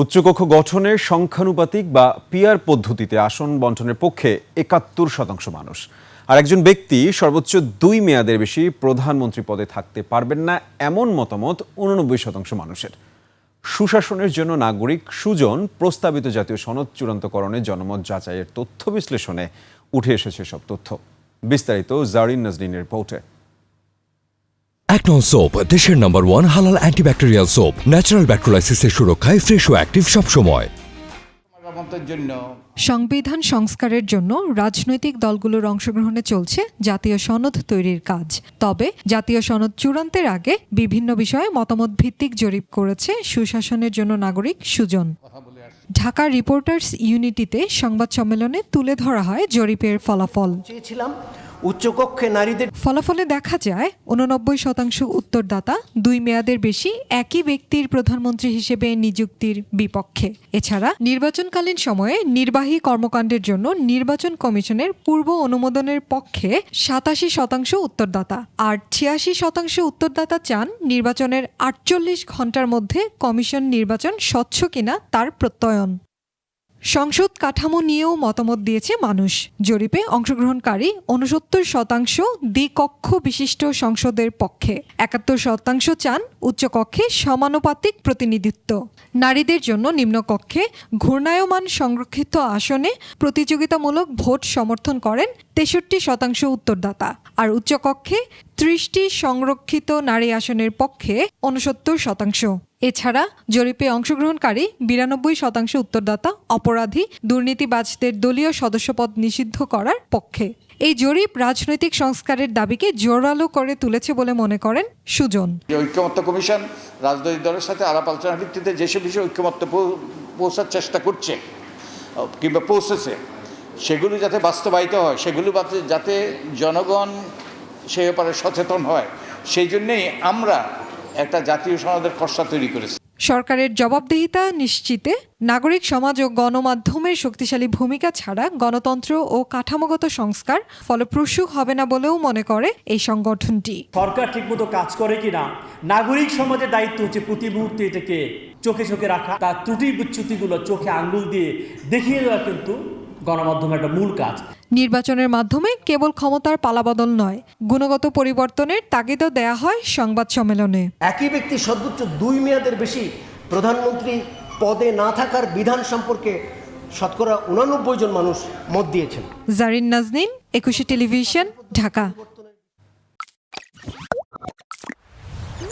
উচ্চকক্ষ গঠনের সংখ্যানুপাতিক বা পিআর পদ্ধতিতে আসন বণ্টনের পক্ষে ৭১% মানুষ, আর একজন ব্যক্তি সর্বোচ্চ ২ মেয়াদের বেশি প্রধানমন্ত্রী পদে থাকতে পারবেন না এমন মতামত ৮৯% মানুষের। সুশাসনের জন্য নাগরিক সুজন প্রস্তাবিত জাতীয় সনদ চূড়ান্তকরণে জনমত যাচাইয়ের তথ্য বিশ্লেষণে উঠে এসেছে সব তথ্য। বিস্তারিত জারিন নাজনীনের রিপোর্টে। একনন সোপ, দেশের নম্বর 1 হালাল অ্যান্টিব্যাকটেরিয়াল সোপ, ন্যাচারাল ব্যাকটেরিয়ালাইসিসের সুরক্ষায় ফ্রেশ ও অ্যাক্টিভ সবসময়। সংবিধান সংস্কারের জন্য রাজনৈতিক দলগুলোর অংশগ্রহণে চলছে জাতীয় সনদ তৈরির কাজ। তবে জাতীয় সনদ চূড়ান্তের আগে বিভিন্ন বিষয়ে মতামত ভিত্তিক জরিপ করেছে সুশাসনের জন্য নাগরিক সুজন। ঢাকা রিপোর্টার্স ইউনিটিতে সংবাদ সম্মেলনে তুলে ধরা হয় জরিপের ফলাফল। উচ্চকক্ষে নারীদের ফলাফলে দেখা যায় ৮৯% উত্তরদাতা ২ মেয়াদের বেশি একই ব্যক্তির প্রধানমন্ত্রী হিসেবে নিযুক্তির বিপক্ষে। এছাড়া নির্বাচনকালীন সময়ে নির্বাহী কর্মকাণ্ডের জন্য নির্বাচন কমিশনের পূর্ব অনুমোদনের পক্ষে ৮৭% উত্তরদাতা, আর ৮৬% উত্তরদাতা চান নির্বাচনের ৪৮ ঘণ্টার মধ্যে কমিশন নির্বাচন স্বচ্ছ কিনা তার প্রত্যয়ন। সংসদ কাঠামো নিয়েও মতামত দিয়েছে মানুষ। জরিপে অংশগ্রহণকারী ৬৯% দ্বিকক্ষ বিশিষ্ট সংসদের পক্ষে, ৭১% চান উচ্চকক্ষে সমানুপাতিক প্রতিনিধিত্ব। নারীদের জন্য নিম্নকক্ষে ঘূর্ণায়মান সংরক্ষিত আসনে প্রতিযোগিতামূলক ভোট সমর্থন করেন ৬৩% উত্তরদাতা, আর উচ্চকক্ষে ৩০টি সংরক্ষিত নারী আসনের পক্ষে ৬৯%। এছাড়া জরিপে অংশগ্রহণকারী ৯২% উত্তরদাতা অপরাধী দুর্নীতিবাজদের দলীয় সদস্যপদ নিষিদ্ধ করার পক্ষে। এই জরিপ রাজনৈতিক সংস্কারের দাবিকে জোরালো করে তুলেছে বলে মনে করেন সুজন। ঐক্যমত্য কমিশন রাজনৈতিক দলের সাথে আলাপ আলোচনার ভিত্তিতে যেসব বিষয়ে ঐক্যমত্য পৌঁছার চেষ্টা করছে কিংবা পৌঁছেছে, সেগুলো যাতে বাস্তবায়িত হয়, সেগুলো যাতে জনগণ সে ব্যাপারে সচেতন হয়, সেই জন্যেই আমরা একটা জাতীয় সনদের খসড়া তৈরি করেছি। সরকারের জবাবদিহিতা নিশ্চিতে নাগরিক সমাজ ও গণমাধ্যমের শক্তিশালী ভূমিকা ছাড়া গণতন্ত্র ও কাঠামোগত সংস্কার ফলপ্রসূ হবে না বলেও মনে করে এই সংগঠনটি। সরকার ঠিকমতো কাজ করে কিনা, নাগরিক সমাজের দায়িত্ব হচ্ছে প্রতি মুহূর্তে এটাকে চোখে চোখে রাখা, তার ত্রুটি বিচ্যুতিগুলো চোখে আঙ্গুল দিয়ে দেখিয়ে দেওয়া কিন্তু গণমাধ্যমের একটা মূল কাজ। নির্বাচনের মাধ্যমে কেবল ক্ষমতার পালাবদল নয়, গুণগত পরিবর্তনের তাগিদও দেয়া হয় সংবাদ সম্মেলনে। একই ব্যক্তি সর্বোচ্চ ২ মেয়াদের বেশি প্রধানমন্ত্রী পদে না থাকার বিধান সম্পর্কে ৮৯% মানুষ মত দিয়েছেন। জারিন নাজনীন, ২১ টেলিভিশন, ঢাকা।